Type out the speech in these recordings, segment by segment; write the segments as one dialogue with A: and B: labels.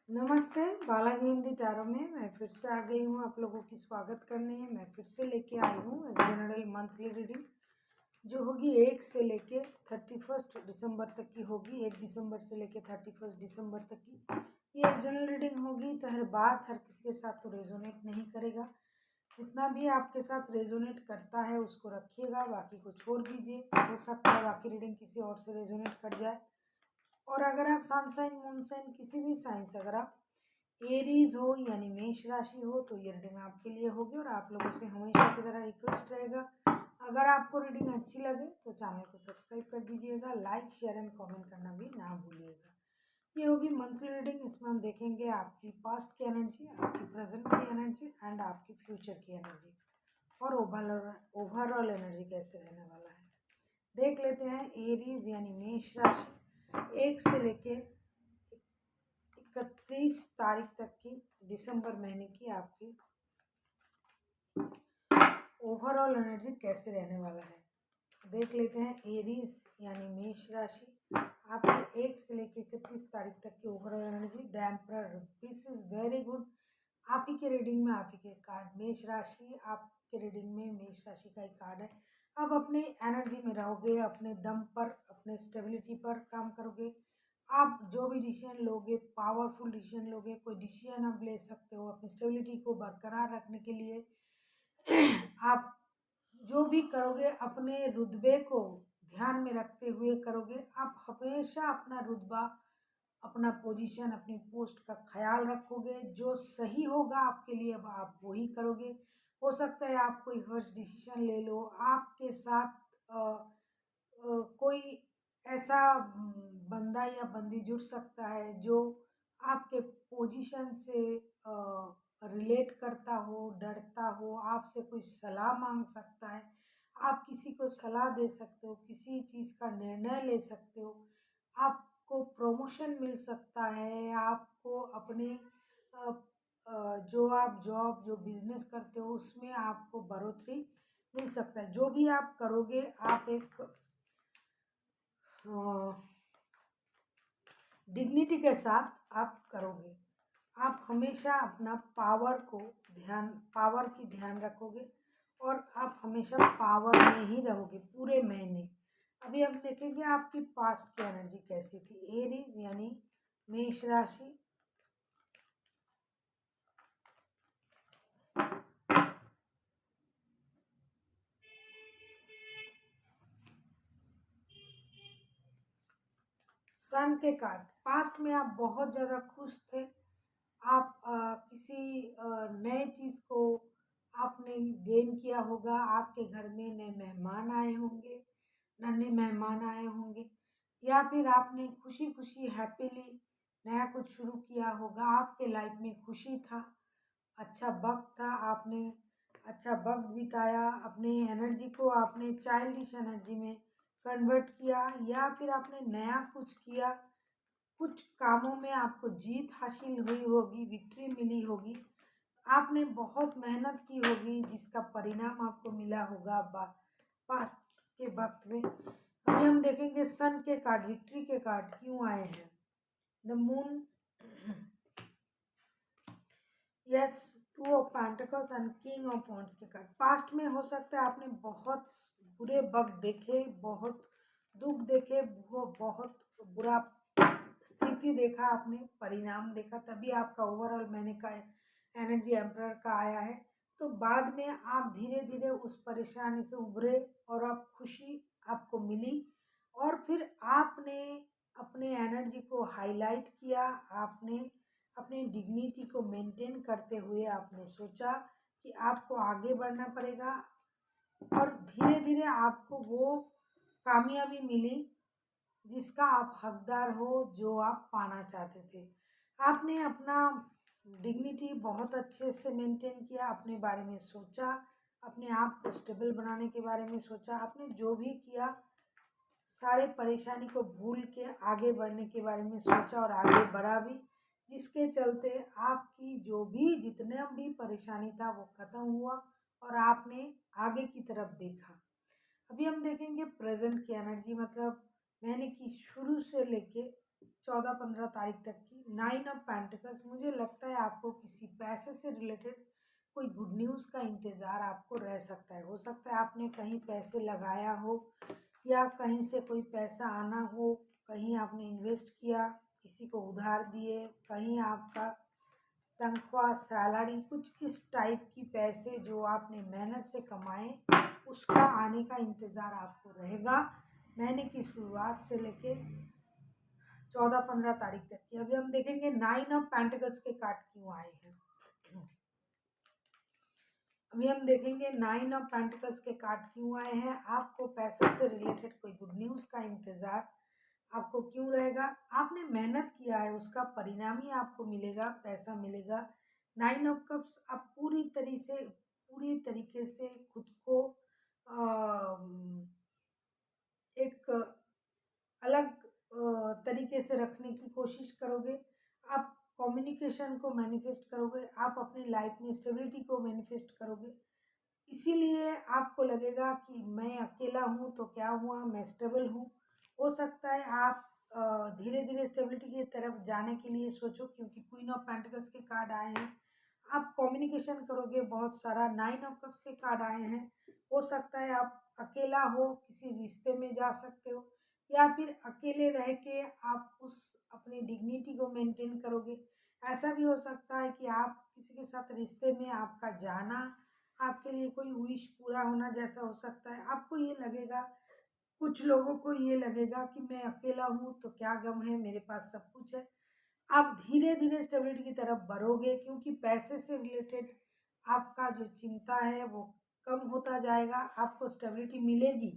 A: नमस्ते, बालाजी हिंदी टैरो में मैं फिर से आ गई हूँ आप लोगों की स्वागत करने। मैं फिर से लेके आई हूँ एक जनरल मंथली रीडिंग जो होगी 1 से लेके 31 दिसंबर तक की होगी। 1 दिसंबर से लेके 31 दिसंबर तक की ये एक जनरल रीडिंग होगी। तो हर बात हर किसी के साथ तो रेजोनेट नहीं करेगा। जितना भी आपके साथ रेजोनेट करता है उसको रखिएगा, बाकी को छोड़ दीजिए। हो सकता है बाकी रीडिंग किसी और से रेजोनेट कर जाए। और अगर आप सन साइन मून साइन किसी भी साइन से अगर आप एरीज हो यानी मेष राशि हो तो ये रीडिंग आपके लिए होगी। और आप लोगों से हमेशा की तरह रिक्वेस्ट रहेगा, अगर आपको रीडिंग अच्छी लगे तो चैनल को सब्सक्राइब कर दीजिएगा, लाइक शेयर एंड कमेंट करना भी ना भूलिएगा। ये होगी मंथली रीडिंग। इसमें हम देखेंगे आपकी पास्ट की एनर्जी, आपकी प्रेजेंट की एनर्जी एंड आपकी फ्यूचर की एनर्जी और ओवरऑल एनर्जी कैसे रहने वाला है। देख लेते हैं एरीज यानी मेष राशि 1 से लेके 31 तारीख तक की दिसंबर महीने की आपकी ओवरऑल एनर्जी कैसे रहने वाला है। देख लेते हैं एरीज यानी मेष राशि आपके 1 से लेके 31 तारीख तक की overall energy. The emperor, this is very good. आप ही के रीडिंग में आप ही के कार्ड मेष राशि, आपके रीडिंग में मेष राशि का एक कार्ड है। आप अपने एनर्जी में रहोगे, अपने दम पर, अपने स्टेबिलिटी पर काम करोगे। आप जो भी डिसीजन लोगे पावरफुल डिसीजन लोगे। कोई डिसीजन आप ले सकते हो अपनी स्टेबिलिटी को बरकरार रखने के लिए। आप जो भी करोगे अपने रुतबे को ध्यान में रखते हुए करोगे। आप हमेशा अपना रुतबा, अपना पोजीशन, अपनी पोस्ट का ख्याल रखोगे। जो सही होगा आपके लिए अब आप वही करोगे। हो सकता है आप कोई हर्ष डिसीजन ले लो, आपके साथ कोई ऐसा बंदा या बंदी जुड़ सकता है जो आपके पोजीशन से रिलेट करता हो, डरता हो, आपसे कोई सलाह मांग सकता है। आप किसी को सलाह दे सकते हो, किसी चीज़ का निर्णय ले सकते हो। आपको प्रमोशन मिल सकता है, आपको अपने जो आप जॉब जो बिजनेस करते हो उसमें आपको बढ़ोतरी मिल सकता है। जो भी आप करोगे आप एक डिग्निटी के साथ आप करोगे। आप हमेशा अपना पावर की ध्यान रखोगे और आप हमेशा पावर में ही रहोगे पूरे महीने। अभी हम देखेंगे आपकी पास्ट की एनर्जी कैसी थी। एरीज यानी मेष राशि, सन के कार्ड। पास्ट में आप बहुत ज़्यादा खुश थे। आप किसी नए चीज़ को आपने गेन किया होगा। आपके घर में नए मेहमान आए होंगे, नन्हे मेहमान आए होंगे, या फिर आपने खुशी खुशी हैप्पीली नया कुछ शुरू किया होगा। आपके लाइफ में खुशी था, अच्छा वक्त था, आपने अच्छा वक्त बिताया। अपने एनर्जी को आपने चाइल्डिश एनर्जी में कन्वर्ट किया, या फिर आपने नया कुछ किया। कुछ कामों में आपको जीत हासिल हुई होगी, विक्ट्री मिली होगी। आपने बहुत मेहनत की होगी जिसका परिणाम आपको मिला होगा पास्ट के वक्त में। अभी हम देखेंगे सन के कार्ड, विक्ट्री के कार्ड क्यों आए हैं। The moon, yes, 2 of pentacles and king of wands के कार्ड। पास्ट में हो सकता है आपने बहुत बुरे वक्त देखे, बहुत दुख देखे, बहुत बुरा स्थिति देखा, आपने परिणाम देखा, तभी आपका ओवरऑल महीने का एनर्जी एम्परर का आया है। तो बाद में आप धीरे धीरे उस परेशानी से उभरे और अब खुशी आपको मिली। और फिर आपने अपने एनर्जी को हाईलाइट किया। आपने अपनी डिग्निटी को मेंटेन करते हुए आपने सोचा कि आपको आगे बढ़ना पड़ेगा और धीरे धीरे आपको वो कामयाबी मिली जिसका आप हकदार हो, जो आप पाना चाहते थे। आपने अपना डिग्निटी बहुत अच्छे से मेंटेन किया, अपने बारे में सोचा, अपने आप को स्टेबल बनाने के बारे में सोचा। आपने जो भी किया सारे परेशानी को भूल के आगे बढ़ने के बारे में सोचा और आगे बढ़ा भी, जिसके चलते आपकी जो भी जितना भी परेशानी था वो खत्म हुआ और आपने आगे की तरफ देखा। अभी हम देखेंगे प्रेजेंट की एनर्जी, मतलब महीने की शुरू से लेके 14-15 तारीख तक की 9 ऑफ पेंटिकल्स, मुझे लगता है आपको किसी पैसे से रिलेटेड कोई गुड न्यूज़ का इंतज़ार आपको रह सकता है। हो सकता है आपने कहीं पैसे लगाया हो या कहीं से कोई पैसा आना हो, कहीं आपने इन्वेस्ट किया, किसी को उधार दिए, कहीं आपका तनख्वाह सैलरी कुछ इस टाइप की पैसे जो आपने मेहनत से कमाए उसका आने का इंतज़ार आपको रहेगा महीने की शुरुआत से लेके 14-15 तारीख तक की। अभी हम देखेंगे 9 ऑफ पेंटिकल्स के कार्ड क्यों आए हैं। अभी हम देखेंगे 9 ऑफ पेंटिकल्स के कार्ड क्यों आए हैं। आपको पैसे से रिलेटेड कोई गुड न्यूज़ का इंतज़ार आपको क्यों रहेगा। आपने मेहनत किया है उसका परिणाम ही आपको मिलेगा, पैसा मिलेगा। 9 ऑफ कप्स, आप पूरी तरीके से खुद को एक अलग तरीके से रखने की कोशिश करोगे। आप कम्युनिकेशन को मैनिफेस्ट करोगे, आप अपनी लाइफ में स्टेबिलिटी को मैनिफेस्ट करोगे। इसीलिए आपको लगेगा कि मैं अकेला हूँ तो क्या हुआ, मैं स्टेबल हूँ। हो सकता है आप धीरे धीरे स्टेबिलिटी की तरफ जाने के लिए सोचो, क्योंकि क्वीन ऑफ पेंटिकल्स के कार्ड आए हैं। आप कम्युनिकेशन करोगे बहुत सारा। 9 ऑफ कप्स के कार्ड आए हैं। हो सकता है आप अकेला हो, किसी रिश्ते में जा सकते हो, या फिर अकेले रह के आप उस अपनी डिग्निटी को मेंटेन करोगे। ऐसा भी हो सकता है कि आप किसी के साथ रिश्ते में आपका जाना आपके लिए कोई विश पूरा होना जैसा हो सकता है। आपको ये लगेगा, कुछ लोगों को ये लगेगा कि मैं अकेला हूँ तो क्या गम है, मेरे पास सब कुछ है। आप धीरे धीरे स्टेबिलिटी की तरफ बढ़ोगे, क्योंकि पैसे से रिलेटेड आपका जो चिंता है वो कम होता जाएगा। आपको स्टेबिलिटी मिलेगी।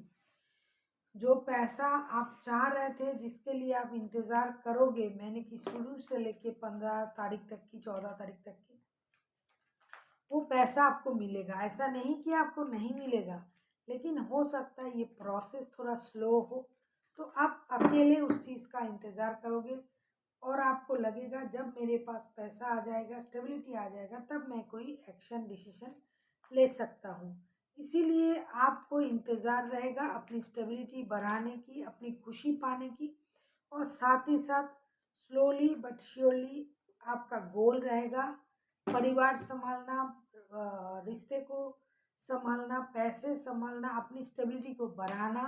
A: जो पैसा आप चाह रहे थे, जिसके लिए आप इंतज़ार करोगे महीने की शुरू से लेके 15 तारीख तक की, 14 तारीख तक की, वो पैसा आपको मिलेगा। ऐसा नहीं कि आपको नहीं मिलेगा, लेकिन हो सकता है ये प्रोसेस थोड़ा स्लो हो। तो आप अकेले उस चीज़ का इंतज़ार करोगे और आपको लगेगा जब मेरे पास पैसा आ जाएगा, स्टेबिलिटी आ जाएगा, तब मैं कोई एक्शन डिसीजन ले सकता हूँ। इसीलिए आपको इंतज़ार रहेगा अपनी स्टेबिलिटी बढ़ाने की, अपनी खुशी पाने की, और साथ ही साथ स्लोली बट श्योरली आपका गोल रहेगा परिवार संभालना, रिश्ते को संभालना, पैसे संभालना, अपनी स्टेबिलिटी को बढ़ाना,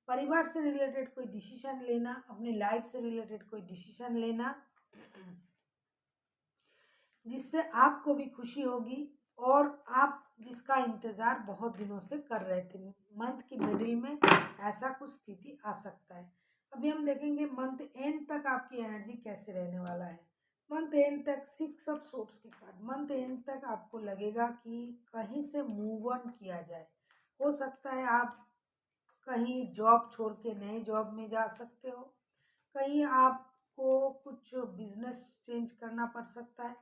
A: परिवार से रिलेटेड कोई डिसीजन लेना, अपनी लाइफ से रिलेटेड कोई डिसीजन लेना, जिससे आपको भी खुशी होगी और आप जिसका इंतज़ार बहुत दिनों से कर रहे थे। मंथ की मिडिल में ऐसा कुछ स्थिति आ सकता है। अभी हम देखेंगे मंथ एंड तक आपकी एनर्जी कैसे रहने वाला है। मंथ एंड तक 6 ऑफ सोर्ड्स की कार्ड, मंथ एंड तक आपको लगेगा कि कहीं से मूव ऑन किया जाए। हो सकता है आप कहीं जॉब छोड़ के नए जॉब में जा सकते हो, कहीं आपको कुछ बिजनेस चेंज करना पड़ सकता है,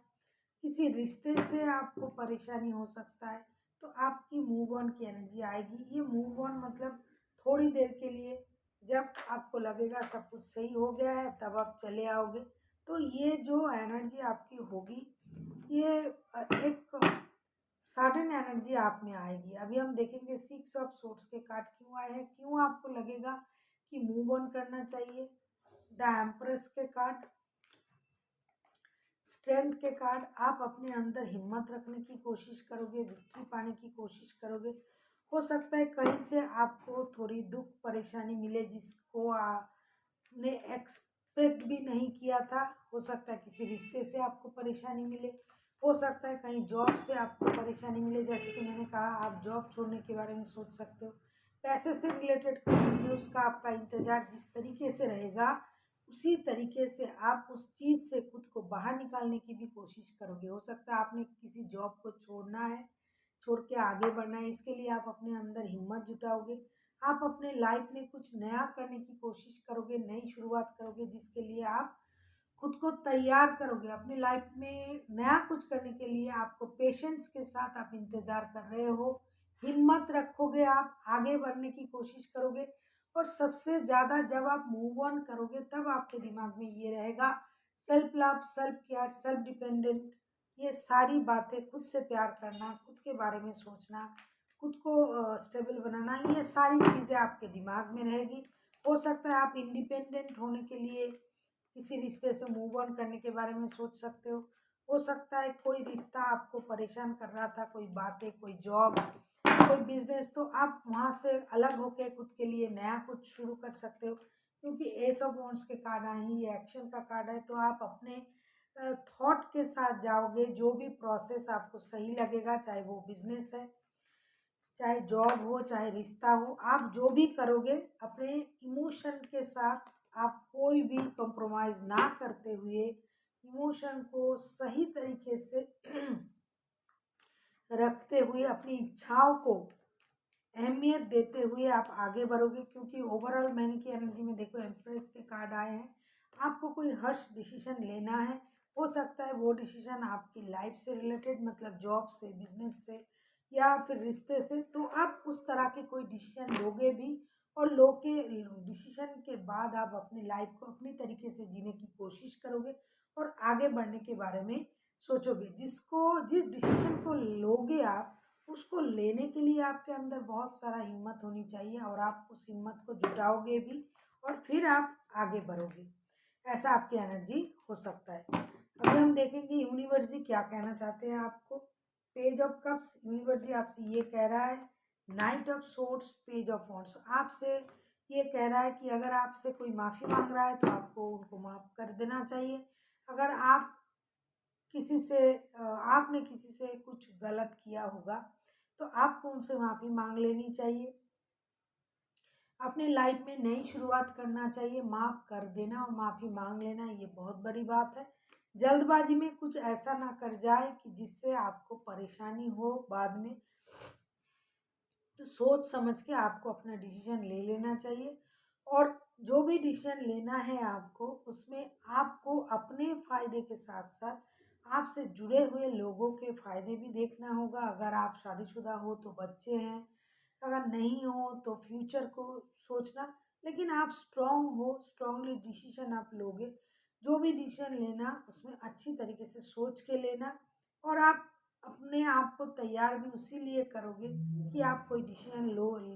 A: किसी रिश्ते से आपको परेशानी हो सकता है, तो आपकी मूव ऑन की एनर्जी आएगी। ये मूव ऑन मतलब थोड़ी देर के लिए, जब आपको लगेगा सब कुछ सही हो गया है तब आप चले आओगे। तो ये जो एनर्जी आपकी होगी, ये एक सडन एनर्जी आप में आएगी। अभी हम देखेंगे 6 ऑफ सोर्ड्स के कार्ड क्यों आए हैं, क्यों आपको लगेगा कि मूव ऑन करना चाहिए। द एम्प्रेस के कार्ड, स्ट्रेंथ के कार्ड, आप अपने अंदर हिम्मत रखने की कोशिश करोगे, विक्ट्री पाने की कोशिश करोगे। हो सकता है कहीं से आपको थोड़ी दुख परेशानी मिले जिसको आपने एक्सपेक्ट भी नहीं किया था। हो सकता है किसी रिश्ते से आपको परेशानी मिले, हो सकता है कहीं जॉब से आपको परेशानी मिले। जैसे कि मैंने कहा, आप जॉब छोड़ने के बारे में सोच सकते हो। पैसे से रिलेटेड न्यूज़ का आपका इंतज़ार जिस तरीके से रहेगा, उसी तरीके से आप उस चीज़ से खुद को बाहर निकालने की भी कोशिश करोगे। हो सकता है आपने किसी जॉब को छोड़ना है, छोड़ के आगे बढ़ना है, इसके लिए आप अपने अंदर हिम्मत जुटाओगे। आप अपने लाइफ में कुछ नया करने की कोशिश करोगे, नई शुरुआत करोगे, जिसके लिए आप खुद को तैयार करोगे। अपनी लाइफ में नया कुछ करने के लिए आपको पेशेंस के साथ आप इंतज़ार कर रहे हो, हिम्मत रखोगे, आप आगे बढ़ने की कोशिश करोगे। और सबसे ज़्यादा जब आप मूव ऑन करोगे तब आपके दिमाग में ये रहेगा, self love, self care, self dependent, ये सारी बातें, खुद से प्यार करना, खुद के बारे में सोचना, खुद को स्टेबल बनाना, ये सारी चीज़ें आपके दिमाग में रहेगी। हो सकता है आप इंडिपेंडेंट होने के लिए किसी रिश्ते से मूव ऑन करने के बारे में सोच सकते हो सकता है कोई रिश्ता आपको परेशान कर रहा था, कोई बातें, कोई जॉब, कोई बिजनेस, तो आप वहाँ से अलग होकर खुद के लिए नया कुछ शुरू कर सकते हो, क्योंकि एस ऑफ वॉन्ड्स के कार्ड आए हैं, ये एक्शन का कार्ड है। तो आप अपने थॉट के साथ जाओगे, जो भी प्रोसेस आपको सही लगेगा, चाहे वो बिजनेस है, चाहे जॉब हो, चाहे रिश्ता हो, आप जो भी करोगे अपने इमोशन के साथ, आप कोई भी कॉम्प्रोमाइज़ ना करते हुए इमोशन को सही तरीके से रखते हुए, अपनी इच्छाओं को अहमियत देते हुए आप आगे बढ़ोगे। क्योंकि ओवरऑल मैंने की एनर्जी में देखो एम्प्रेस के कार्ड आए हैं। आपको कोई हर्ष डिसीजन लेना है, हो सकता है वो डिसीजन आपकी लाइफ से रिलेटेड, मतलब जॉब से, बिजनेस से, या फिर रिश्ते से, तो आप उस तरह के कोई डिसीजन लोगे भी, और लो के डिसीजन के बाद आप अपनी लाइफ को अपनी तरीके से जीने की कोशिश करोगे और आगे बढ़ने के बारे में सोचोगे। जिस डिसीजन को लोगे आप, उसको लेने के लिए आपके अंदर बहुत सारा हिम्मत होनी चाहिए, और आप उस हिम्मत को जुटाओगे भी और फिर आप आगे बढ़ोगे। ऐसा आपकी एनर्जी हो सकता है। अभी हम देखेंगे यूनिवर्स जी क्या कहना चाहते हैं आपको। पेज ऑफ कप्स, यूनिवर्स जी आपसे ये कह रहा है, night of swords, page of wands, आपसे ये कह रहा है कि अगर आपसे कोई माफ़ी मांग रहा है तो आपको उनको माफ़ कर देना चाहिए। अगर आपने किसी से कुछ गलत किया होगा तो आपको उनसे माफ़ी मांग लेनी चाहिए। अपनी लाइफ में नई शुरुआत करना चाहिए। माफ़ कर देना और माफ़ी मांग लेना ये बहुत बड़ी बात है। जल्दबाजी में कुछ ऐसा ना कर जाए कि जिससे आपको परेशानी हो बाद में। तो सोच समझ के आपको अपना डिसीजन ले लेना चाहिए, और जो भी डिसीजन लेना है आपको, उसमें आपको अपने फ़ायदे के साथ साथ आपसे जुड़े हुए लोगों के फ़ायदे भी देखना होगा। अगर आप शादीशुदा हो तो बच्चे हैं, अगर नहीं हो तो फ्यूचर को सोचना। लेकिन आप स्ट्रॉन्ग हो, स्ट्रॉन्गली डिसीजन आप लोगे। जो भी डिसीजन लेना उसमें अच्छी तरीके से सोच के लेना, और आप अपने आप को तैयार भी उसी लिए करोगे कि आप कोई डिसीजन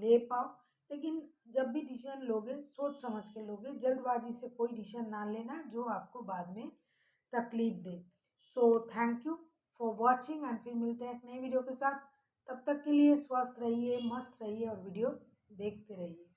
A: ले पाओ। लेकिन जब भी डिसीजन लोगे सोच समझ के लोगे, जल्दबाजी से कोई डिसीजन ना लेना जो आपको बाद में तकलीफ दे। So thank you for watching, and फिर मिलते हैं एक नई वीडियो के साथ। तब तक के लिए स्वस्थ रहिए, मस्त रहिए और वीडियो देखते रहिए।